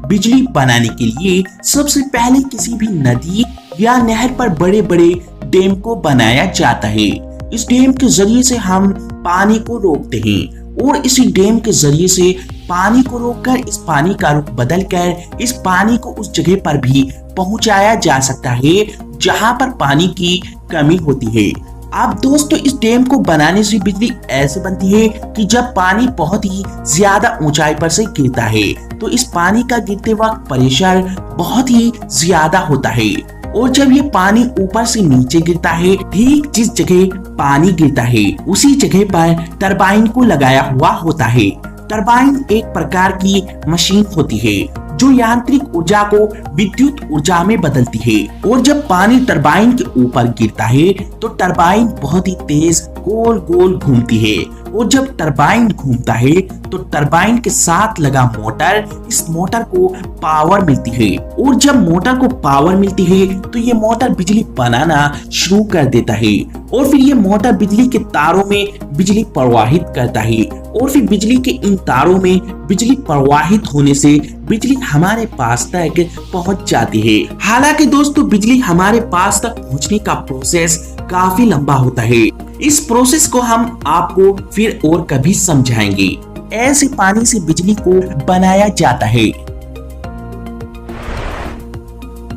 बिजली बनाने के लिए सबसे पहले किसी भी नदी या नहर पर बड़े बड़े डैम को बनाया जाता है। इस डैम के जरिए से हम पानी को रोकते हैं और इसी डैम के जरिए से पानी को रोककर इस पानी का रुख बदलकर इस पानी को उस जगह पर भी पहुंचाया जा सकता है जहां पर पानी की कमी होती है। अब दोस्तों इस डैम को बनाने से बिजली ऐसे बनती है कि जब पानी बहुत ही ज्यादा ऊंचाई पर से गिरता है तो इस पानी का गिरते वक्त प्रेशर बहुत ही ज्यादा होता है और जब ये पानी ऊपर से नीचे गिरता है, ठीक जिस जगह पानी गिरता है उसी जगह पर टरबाइन को लगाया हुआ होता है। टरबाइन एक प्रकार की मशीन होती है जो यांत्रिक ऊर्जा को विद्युत ऊर्जा में बदलती है और जब पानी टरबाइन के ऊपर गिरता है तो टरबाइन बहुत ही तेज गोल गोल घूमती है और जब टरबाइन घूमता है तो टरबाइन के साथ लगा मोटर, इस मोटर को पावर मिलती है और जब मोटर को पावर मिलती है तो ये मोटर बिजली बनाना शुरू कर देता है और फिर ये मोटर बिजली के तारों में बिजली प्रवाहित करता है और फिर बिजली के इन तारों में बिजली प्रवाहित होने से बिजली हमारे पास तक पहुंच जाती है। हालांकि दोस्तों बिजली हमारे पास तक पहुंचने का प्रोसेस काफी लंबा होता है। इस प्रोसेस को हम आपको फिर और कभी समझाएंगे। ऐसे पानी से बिजली को बनाया जाता है।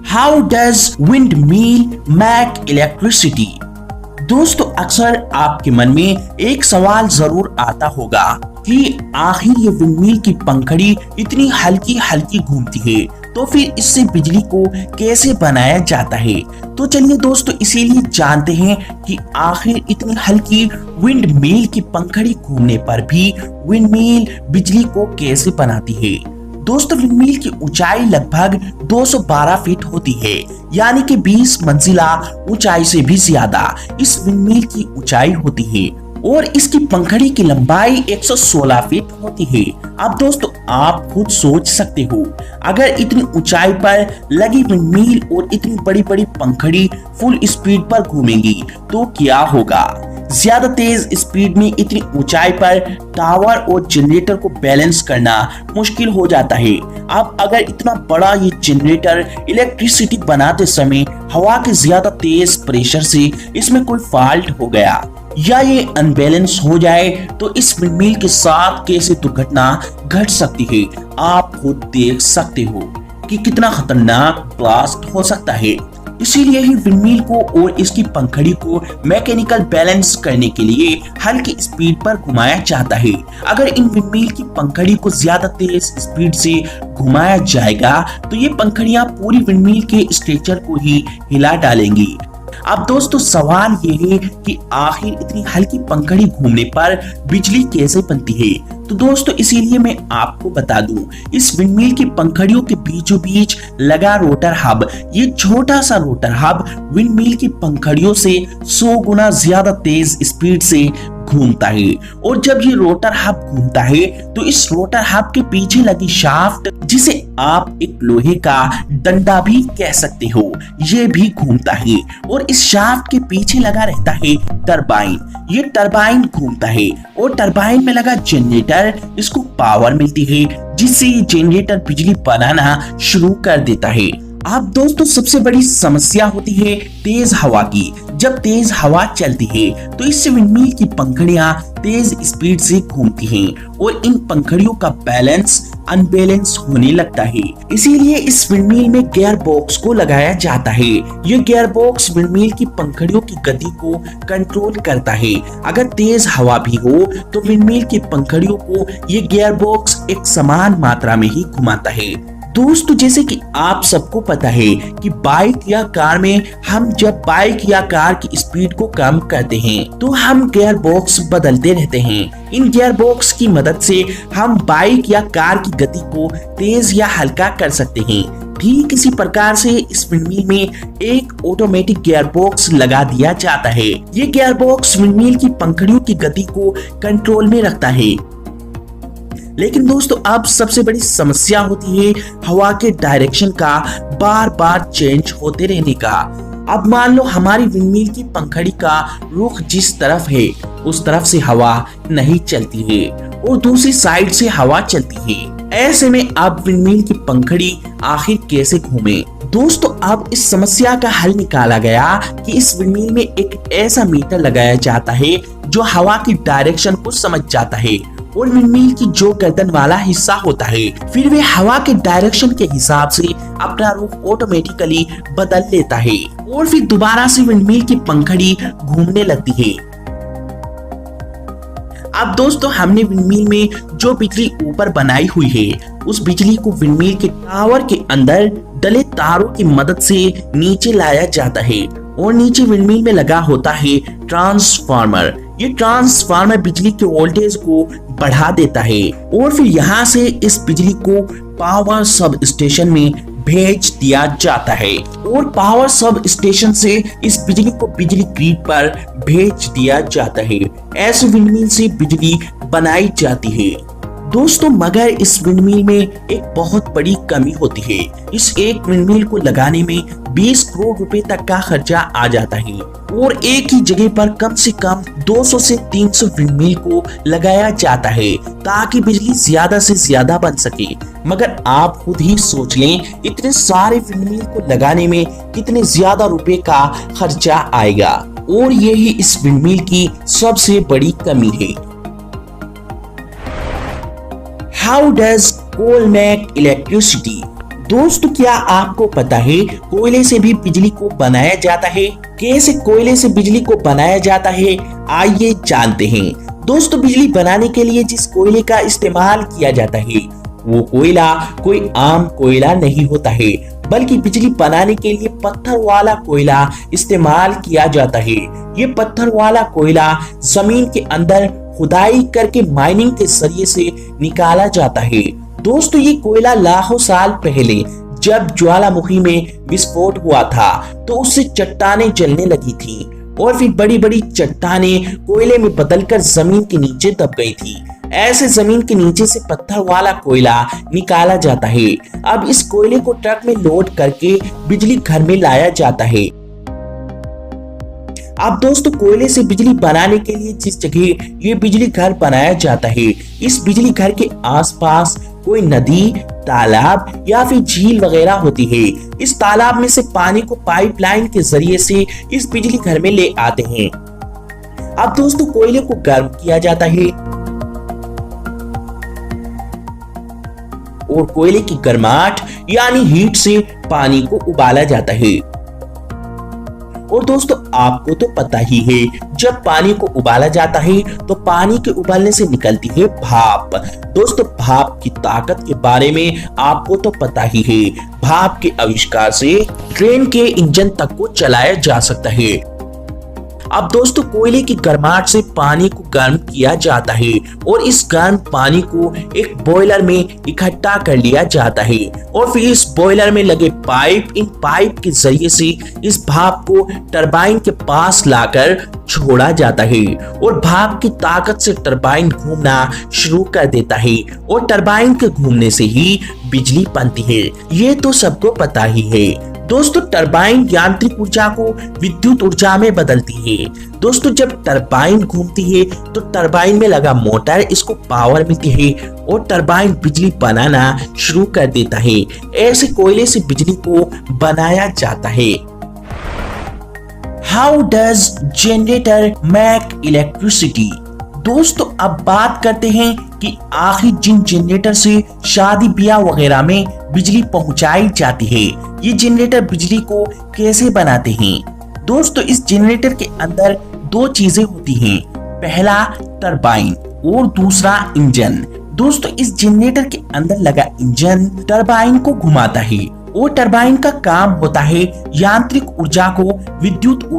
How does wind mill make electricity? दोस्तों अक्सर आपके मन में एक सवाल जरूर आता होगा कि आखिर ये विंडमिल की पंखड़ी इतनी हल्की हल्की घूमती है तो फिर इससे बिजली को कैसे बनाया जाता है। तो चलिए दोस्तों इसीलिए जानते हैं कि आखिर इतनी हल्की विंडमिल की पंखड़ी घूमने पर भी विंडमिल बिजली को कैसे बनाती है। दोस्तों विंडमिल की ऊंचाई लगभग 212 फीट होती है, यानी कि 20 मंजिला ऊंचाई से भी ज्यादा इस विंडमिल की ऊंचाई होती है और इसकी पंखड़ी की लंबाई 116 फीट होती है। अब दोस्तों आप खुद सोच सकते हो, अगर इतनी ऊंचाई पर लगी विंडमिल और इतनी बड़ी बड़ी पंखड़ी फुल स्पीड पर घूमेंगी तो क्या होगा। ज्यादा तेज स्पीड में इतनी ऊंचाई पर टावर और जनरेटर को बैलेंस करना मुश्किल हो जाता है। अब अगर इतना बड़ा ये जनरेटर इलेक्ट्रिसिटी बनाते समय हवा के ज्यादा तेज प्रेशर से इसमें कोई फॉल्ट हो गया या ये अनबैलेंस हो जाए तो इस विंडमिल के साथ कैसे दुर्घटना घट सकती है। आप खुद देख सकते हो कि कितना खतरनाक ब्लास्ट हो सकता है। इसीलिए ही विंडमिल को और इसकी पंखड़ी को मैकेनिकल बैलेंस करने के लिए हल्की स्पीड पर घुमाया जाता है। अगर इन विंडमिल की पंखड़ी को ज्यादा तेज स्पीड से घुमाया जाएगा तो ये पंखड़ियां पूरी विंडमिल के स्ट्रक्चर को ही हिला डालेंगी। अब दोस्तों सवाल ये है कि आखिर इतनी हल्की पंखड़ी घूमने पर बिजली कैसे बनती है। तो दोस्तों इसीलिए मैं आपको बता दूं, इस विंडमिल की पंखड़ियों के बीचों बीच लगा रोटर हब, ये छोटा सा रोटर हब विंडमिल की पंखड़ियों से 100 गुना ज्यादा तेज स्पीड से घूमता है और जब ये रोटर हब घूमता है तो इस रोटर हब के पीछे लगी शाफ्ट, जिसे आप एक लोहे का डंडा भी कह सकते हो, ये भी घूमता है और इस शाफ्ट के पीछे लगा रहता है टरबाइन। ये टरबाइन घूमता है और टरबाइन में लगा जनरेटर, इसको पावर मिलती है जिससे ये जनरेटर बिजली बनाना शुरू कर देता है। अब दोस्तों सबसे बड़ी समस्या होती है तेज हवा की। जब तेज हवा चलती है तो इससे विंडमिल की पंखड़ियां तेज स्पीड से घूमती हैं और इन पंखड़ियों का बैलेंस अनबैलेंस होने लगता है। इसीलिए इस विंडमिल में गियर बॉक्स को लगाया जाता है। ये गियर बॉक्स विंडमिल की पंखड़ियों की गति को कंट्रोल करता है। अगर तेज हवा भी हो तो विंडमिल की पंखड़ियों को ये गियर बॉक्स एक समान मात्रा में ही घुमाता है। दोस्तों जैसे कि आप सबको पता है कि बाइक या कार में हम जब बाइक या कार की स्पीड को कम करते हैं तो हम गियर बॉक्स बदलते रहते हैं। इन गियर बॉक्स की मदद से हम बाइक या कार की गति को तेज या हल्का कर सकते हैं। ठीक इसी प्रकार से इस विंडमिल में एक ऑटोमेटिक गियर बॉक्स लगा दिया जाता है। ये गियर बॉक्स विंडमिल की पंखड़ियों की गति को कंट्रोल में रखता है। लेकिन दोस्तों अब सबसे बड़ी समस्या होती है हवा के डायरेक्शन का बार बार चेंज होते रहने का। अब मान लो हमारी विंडमिल की पंखड़ी का रुख जिस तरफ है उस तरफ से हवा नहीं चलती है और दूसरी साइड से हवा चलती है। ऐसे में अब विंडमिल की पंखड़ी आखिर कैसे घूमे। दोस्तों अब इस समस्या का हल निकाला गया कि इस विंडमिल में एक ऐसा मीटर लगाया जाता है जो हवा की डायरेक्शन को समझ जाता है और विंडमिल की जो गर्दन वाला हिस्सा होता है फिर वे हवा के डायरेक्शन के हिसाब से अपना रुख ऑटोमेटिकली बदल लेता है और फिर दोबारा से विंडमिल की पंखड़ी घूमने लगती है। अब दोस्तों हमने विंडमिल में जो बिजली ऊपर बनाई हुई है उस बिजली को विंडमिल के टावर के अंदर डले तारों की मदद से नीचे लाया जाता है और नीचे विंडमिल में लगा होता है ट्रांसफार्मर। ये ट्रांसफार्मर बिजली के वोल्टेज को बढ़ा देता है और फिर यहाँ से इस बिजली को पावर सब स्टेशन में भेज दिया जाता है और पावर सब स्टेशन से इस बिजली को बिजली ग्रिड पर भेज दिया जाता है। ऐसे विंडमिल से बिजली बनाई जाती है। दोस्तों मगर इस विंडमिल में एक बहुत बड़ी कमी होती है। इस एक विंडमिल को लगाने में 20 करोड़ रुपए तक का खर्चा आ जाता है और एक ही जगह पर कम से कम 200 से 300 विंडमिल को लगाया जाता है ताकि बिजली ज्यादा से ज्यादा बन सके। मगर आप खुद ही सोच लें इतने सारे विंडमिल को लगाने में कितने ज्यादा रुपए का खर्चा आएगा और यही इस विंडमिल की सबसे बड़ी कमी है। How does coal make electricity. दोस्तों क्या आपको पता है कोयले से भी बिजली को बनाया जाता है? कैसे कोयले से बिजली को बनाया जाता है आइए जानते हैं। दोस्तों बिजली बनाने के लिए जिस कोयले का इस्तेमाल किया जाता है वो कोयला कोई आम कोयला नहीं होता है बल्कि बिजली बनाने के लिए पत्थर वाला कोयला इस्तेमाल किया जाता है। ये पत्थर वाला कोयला जमीन के अंदर खुदाई करके माइनिंग के जरिए से निकाला जाता है। दोस्तों ये कोयला लाखों साल पहले जब ज्वालामुखी में विस्फोट हुआ था तो उससे चट्टानें जलने लगी थी और फिर बड़ी बड़ी चट्टानें कोयले में बदलकर जमीन के नीचे दब गई थी। ऐसे जमीन के नीचे से पत्थर वाला कोयला निकाला जाता है। अब इस कोयले को ट्रक में लोड करके बिजली घर में लाया जाता है। अब दोस्तों कोयले से बिजली बनाने के लिए जिस जगह ये बिजली घर बनाया जाता है इस बिजली घर के आसपास कोई नदी, तालाब या फिर झील वगैरह होती है। इस तालाब में से पानी को पाइपलाइन के जरिए से इस बिजली घर में ले आते हैं। अब दोस्तों कोयले को गर्म किया जाता है और कोयले की गर्माहट यानी हीट से पानी को उबाला जाता है। और दोस्तों आपको तो पता ही है जब पानी को उबाला जाता है तो पानी के उबालने से निकलती है भाप। दोस्तों भाप की ताकत के बारे में आपको तो पता ही है। भाप के आविष्कार से ट्रेन के इंजन तक को चलाया जा सकता है। अब दोस्तों कोयले की गर्माहट से पानी को गर्म किया जाता है और इस गर्म पानी को एक बॉयलर में इकट्ठा कर लिया जाता है और फिर इस बॉयलर में लगे इन पाइप के जरिए से इस भाप को टरबाइन के पास लाकर छोड़ा जाता है और भाप की ताकत से टरबाइन घूमना शुरू कर देता है और टरबाइन के घूमने से ही बिजली बनती है। ये तो सबको पता ही है। दोस्तों टरबाइन यांत्रिक ऊर्जा को विद्युत ऊर्जा में बदलती है। दोस्तों जब टरबाइन घूमती है तो टरबाइन में लगा मोटर इसको पावर मिलती है और टरबाइन बिजली बनाना शुरू कर देता है। ऐसे कोयले से बिजली को बनाया जाता है। How does generator make electricity. दोस्तों अब बात करते हैं कि आखिर जिन जनरेटर से शादी ब्याह वगैरह में बिजली पहुंचाई जाती है ये जनरेटर बिजली को कैसे बनाते हैं। दोस्तों इस जनरेटर के अंदर दो चीजें होती हैं, पहला टरबाइन और दूसरा इंजन। दोस्तों इस जनरेटर के अंदर लगा इंजन टरबाइन को घुमाता है और टरबाइन का काम होता है यांत्रिक ऊर्जा को विद्युत